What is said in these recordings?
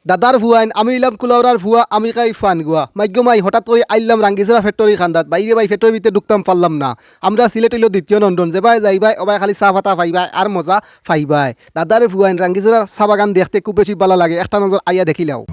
দাদার ভুয়াইন আমি ইলাম কুলাউরার ভুয়া আমি খাই ফান গুয়া মাই হঠাৎ করে আইলাম রাঙ্গিছড়া ফ্যাক্টরি খান্দাত বাইরে ভাই ফ্যাক্টরির ভিতরে ঢুকতাম পারলাম না। আমরা সিলেট হইল দ্বিতীয় নন্দন যে ভাই যাইবাই ওবাই খালি চা পাতা পাইবাই আর মজা পাইবাই। দাদার ভুয়াইন রাঙ্গিছড়া চা বাগান দেখতে খুব বেশি ভালো লাগে, একটা নজর আইয়া দেখিলাও।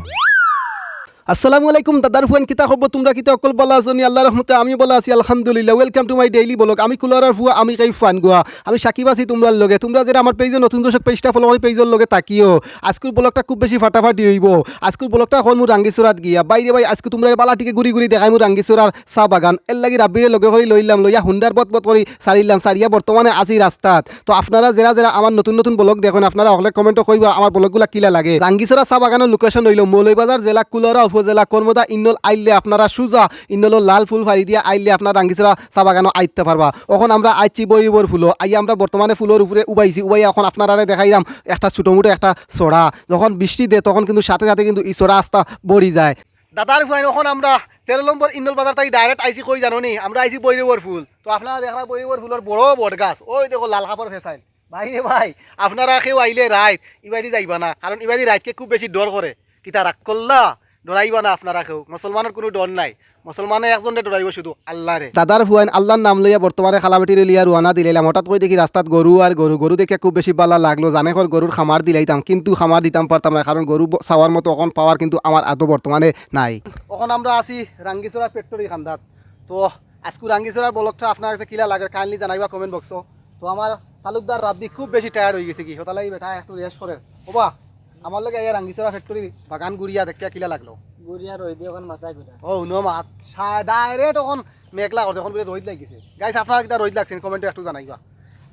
আসসালামু আলাইকুম দাদার ফুয়ান কিতা খবর তোমরা কিতা অকল বলা আছনি আল্লাহ রহমতে আমি বলা আছি আলহামদুলিল্লাহ। Welcome to my daily blog. আমি কুলারার ফুয়া আমি কাই ফান গোয়া আমি সাকিব আছি তোমরার লগে। তোমরা যারা আমার পেজে নতুন দর্শক পেজটা ফলো করি পেজের লগে তাকিও। আজকের ব্লগটা খুব বেশি ফাটাফাটি হইব। আজকের ব্লগটা হল মোর রাঙ্গিছড়াত গিয়া বাইরে ভাই আজকে তোমরা বালাটিকে ঘুরি ঘুরি দেখাই মোর রাঙ্গিছড়ার চাহ বাগান এর লাগি রাব্বিরে লগে করে লইলাম লইয়া হুন্ডার বত করে সারিলাম সারিয়া বর্তমানে আছি রাস্তাত। তো আপনারা যারা যারা আমার নতুন নতুন ব্লগ দেখেন আপনারা হলে কমেন্ট কইবা আমার ব্লগগুলা কিলা লাগে। রাঙ্গিছড়া চাহ বাগানের লোকেশন হইল মৌলভীবাজার জেলা কুলাউড়া উপজেলা কর্মদা ইন্নল আইলে আপনারা সুজা ইন্নল লাল ফুল ফাড়ি দিয়ে আইলে আপনারা রাঙ্গিছড়া চা বাগানও আইতে পারবা। এখন আমরা আইছি বইবর ফুলো আইয়া আমরা বর্তমানে ফুলের উপরে উবাইছি উবাই এখন আপনারা দেখাইলাম একটা ছোটো মোটো একটা চড়া যখন বৃষ্টি দেয় তখন কিন্তু সাথে সাথে কিন্তু এই চড়া আস্তা বড়ি যায়। দাদার ভাই এখন আমরা 13 নম্বর ইন্নল বাজার থেকে ডাইরেক্ট আইছি কই জানো নি আমরা আইছি বইবর ফুল। তো আপনারা দেখা বইবর ফুলের বড় বট গাছ ওই দেখো লাল কাপড় ফেসাইল ভাই রে ভাই আপনারা কেউ আইলে রাইত ইবাদি যাইবা না, কারণ ইবাদি রাইতকে খুব বেশি ডর করে কিতা রাগ করলা ডরাইবা না আপনারা কেউ। মুসলমানের কোনো ডর নাই, মুসলমানে একজনে ডরাইব শুধু আল্লাহ রে। দাদার হুয়াইন আল্লাহর নাম লইয়া বর্তমানে খালাবেটিরে লিয়া রুয়ানা দিলাম। হঠাৎ করে দেখি রাস্তাত গরু আর গরু দেখে খুব বেশি ভালো লাগলো। জানে কর গরুর খামার দিলাইতাম কিন্তু খামার দিতাম পারতাম না, কারণ গরু চাওয়ার মতো এখন পাওয়ার কিন্তু আমার আদৌ বর্তমানে নাই। এখন আমরা আছি রাঙ্গিছড়া ফ্যাক্টরি খান্দাত। তো আজকে রাঙ্গিছড়ার ব্লগটা আপনার কাছে কিলা লাগে কাইন্ডলি জানাইবা কমেন্ট বক্স। তো আমার তালুকদার রাব্বি খুব বেশি টায়ার্ড হয়ে গেছে কি হতা লাগি বেটা একটু রেস্ট করে ওবা আমার লগে এই রাঙ্গিছড়া ফ্যাক্টরি বাগান গুড়িয়া দেখতে কিলা লাগলো। গুড়িয়া রই দিয়ে এখন মাথায় ঘুরা ও নো মাত ডাইরেক্ট এখন মেঘলা করছে এখন রোদ লাগিছে। গাইস আপনারা কিটা রোদ লাগছেন কমেন্টে একটু জানাইবা।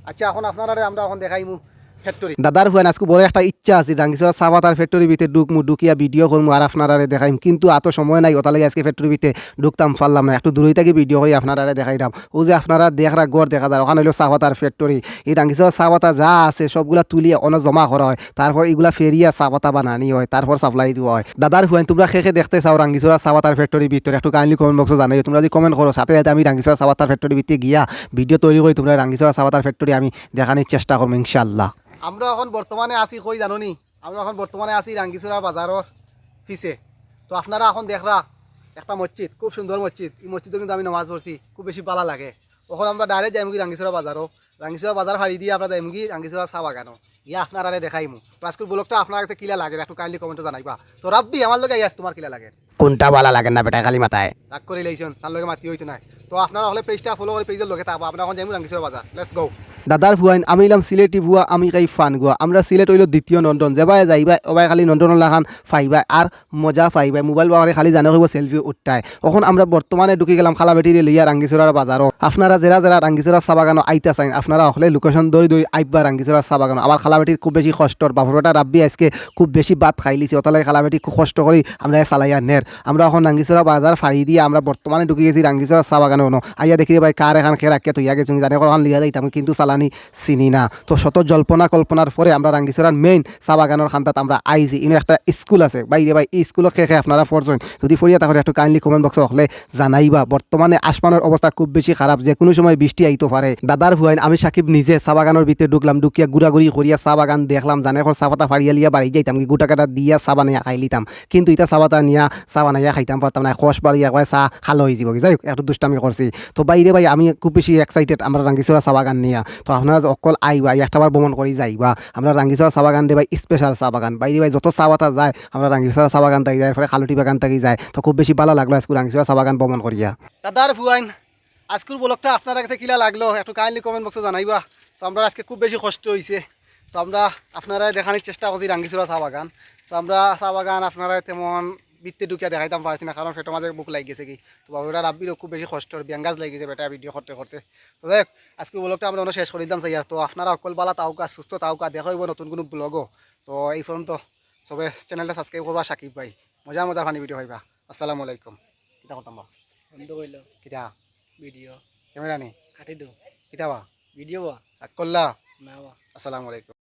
আচ্ছা এখন আপনারা আমরা এখন দেখাইমু ফ্যাক্টরি। দাদার হুয়ান আজকে বড় একটা ইচ্ছা আছে রাঙ্গিছড়া চা পাতার ফ্যাক্টরির ভিতরে ঢুকিয়া ভিডিও করবো আর আপনারা দেখাইম, কিন্তু এত সময় নাই ওটা লাগে আজকে ফ্যাক্টরির ভিতরে ঢুকতাম পারলাম না। একটু দূরেই থেকে ভিডিও করি আপনারা দেখাইতাম। ও যে আপনারা দেখরা গড় দেখা যায় ওখানে হলো চা পাতার ফ্যাক্টরি। এই রাঙ্গিছড়া চা পাতা যা আছে সবগুলা তুলিয়া অনেক জমা করা হয়, তারপর এগুলা ফেরিয়া চা পাতা বানানি হয়, তারপর সাপ্লাই দেওয়া হয়। দাদার হুয়ান তোমরা শেষে দেখতে চাও রাঙ্গিছড়া চা পাতার ফ্যাক্টরির ভিতরে একটু কাইন্ডলি কমেন্ট বক্সে জানাই। তোমরা যদি কমেন্ট করো সাথে সাথে আমি রাঙ্গিছড়া চা পাতার ফ্যাক্টরির ভিতরে গিয়া ভিডিও তৈরি করি তোমরা রাঙ্গিছড়া চা পাতার ফ্যাক্টরি আমি দেখানোর চেষ্টা করবো ইনশাআল্লাহ। আমরা এখন বর্তমানে আছি কই জানো নি, আমরা এখন বর্তমানে আছি রাঙ্গিছড়া বাজারের পিছে। তো আপনারা এখন দেখরা একটা মসজিদ, খুব সুন্দর মসজিদ। এই মসজিদে কিন্তু আমি নামাজ পড়ছি, খুব বেশি ভালো লাগে। এখন আমরা ডাইরেক্ট যাইমুগি রাঙ্গিছড়া বাজারও, রাঙ্গিছড়া বাজার হারি দিয়ে আমরা যাইমুগি রাঙ্গিছড়া চা বাগানও ইয়া আপনারা দেখাইমু। তো আজকের ব্লগটা আপনার কাছে কিলা লাগে একটু কাইন্ডলি কমেন্টে জানাইবা। তো রাব্বি আমার লগে আইয়াস তোমার কিলা লাগে কোনটা ভালো লাগে না বেটা খালি মাথায় রাগ করে লাইছেন তার লগে মাতি হইতো না। তো আপনারা হলে পেজটা ফলো করে পেজের লগে থাকবো। আমরা এখন যাইমু রাঙ্গিছড়া বাজার, লেটস গো। দাদার ভুয়াইন আমি ইলাম সিলেটি ভুয়া আমি কাই ফান গুয়া। আমরা সিলেট হইল দ্বিতীয় নন্দন যেবাই যাইবা ওবাই খালি নন্দনের লাখান ফাইবা আর মজা পাইবা। মোবাইল বাগানে খালি জানে হইব সেলফি উঠায়। এখন আমরা বর্তমানে ঢুকে গেলাম খালাবেটিরে লইয়া রাঙ্গিছড়ার বাজারও। আপনারা যারা যারা রাঙ্গিছড়া চা বাগানো আইতা চাই আপনারা হলে লোকেশন দই আইবা রাঙ্গিছড়া চা বাগানো। আমার খালাবেটির খুব বেশি কষ্টর বাবুরটা রাব্বি আজকে খুব বেশি ভাত খাই লিছি ওতালাই খালাবেটি খুব কষ্ট করি আমরা চালাইয়া নের। আমরা এখন রাঙ্গিছড়া বাজার ফাড়ি দিয়ে আমরা বর্তমানে ঢুকে গেছি রাঙ্গিছড়া চা বাগানো। আইয়া দেখি ভাই কার এখান খেয়ে রাখিয়া তৈয়া গেছি জানে এখন লিয়া যাইতাম কিন্তু চালানি চিনি না। তো শত জল্পনা কল্পনার পরে আমরা রাঙ্গিছড়ার মেইন চা বাগানের খান্তাত আমরা আইছি। ইনো একটা স্কুল আছে বাইরে ভাই এই স্কুলও খেয়ে আপনারা পড়ছেন যদি ফরিয়া তাহলে একটু কাইন্ডলি কমেন্ট বক্সে হলে জানাইবা। বর্তমানে আসমানের অবস্থা খুব বেশি খারাপ, যে কোনো সময় বৃষ্টি আইতে পারে। দাদার হুয়াইন আমি সাকিব নিজে চা বাগানের ভিতরে ঢুকলাম, ঢুকিয়া ঘুরাঘুরি করিয়া চা বাগান দেখলাম। জানে এখন চা পাতা ফাড়িয়া লিয়া বাড়ি যাইতাম কি গোটা কাটা দিয়া চা বানাইয়া খাই লিতাম, কিন্তু এটা চা পাতা নিয়া চা বানাইয়া খাইতাম পারতাম না। খস বাড়িয়া কয় চা খালো হয়ে যাব যাই একটু দুষ্টামি করছি। তো বাইরে ভাই আমি খুব বেশি এক্সাইটেড আমরা রাঙ্গিছড়া চা বাগান নিয়া। তো আপনারা অকল আইবা একটাবার ভ্রমণ করি যাইবা। আমরা রাঙ্গিছড়া চা বাগান দিয়ে ভাই স্পেশাল চা বাগান বাইরে ভাই যত চা পাতা যায় আমরা রাঙ্গিছড়া চা বাগান থেকে যায়, ফলে খালুটি বাগান থেকে যায়। তো খুব বেশি ভালো লাগলো আজকে রাঙ্গিছড়া চা বাগান ভ্রমণ করিয়া। দাদার ভুয়াইন আজকের ব্লগটা আপনার কাছে কিলা লাগলো একটু কাইন্ডলি কমেন্ট বক্সে জানাইবা। তো আমরা আজকে খুব বেশি কষ্ট হয়েছে। তো আমরা আপনারা দেখানোর চেষ্টা করছি রাঙ্গিছড়া চা বাগান। তো আমরা চা বাগান আপনারা তেমন বৃত্তি ঢুকিয়া দেখাইতাম পারছি না, কারণ পেটের মাঝে বুক লাগি গেছে কি। তো বাবুরা রাব্বিরও খুব বেশি কষ্ট ব্যাঙ্গাজ লাগি গেছে বেটা ভিডিও করতে করতে। তো দেখ আজকে ব্লগটা আমরা শেষ করে দিলাম চাই আর। তো আপনারা অকল বালা তাওকা সুস্থ তাওকা দেখা হইব নতুন কোনো ব্লগও। তো এই পর্যন্ত সবে চ্যানেলটা সাবস্ক্রাইব করবা সাকিব ভাই মজার মজার ফানি ভিডিও হইবা। আসসালামু আলাইকুম। কিতা করতাম বা বন্ধ কইলো কিতা ভিডিও ক্যামেরা নি কাটি দাও কিতা বা ভিডিও বা করলা না বা আসসালামু আলাইকুম।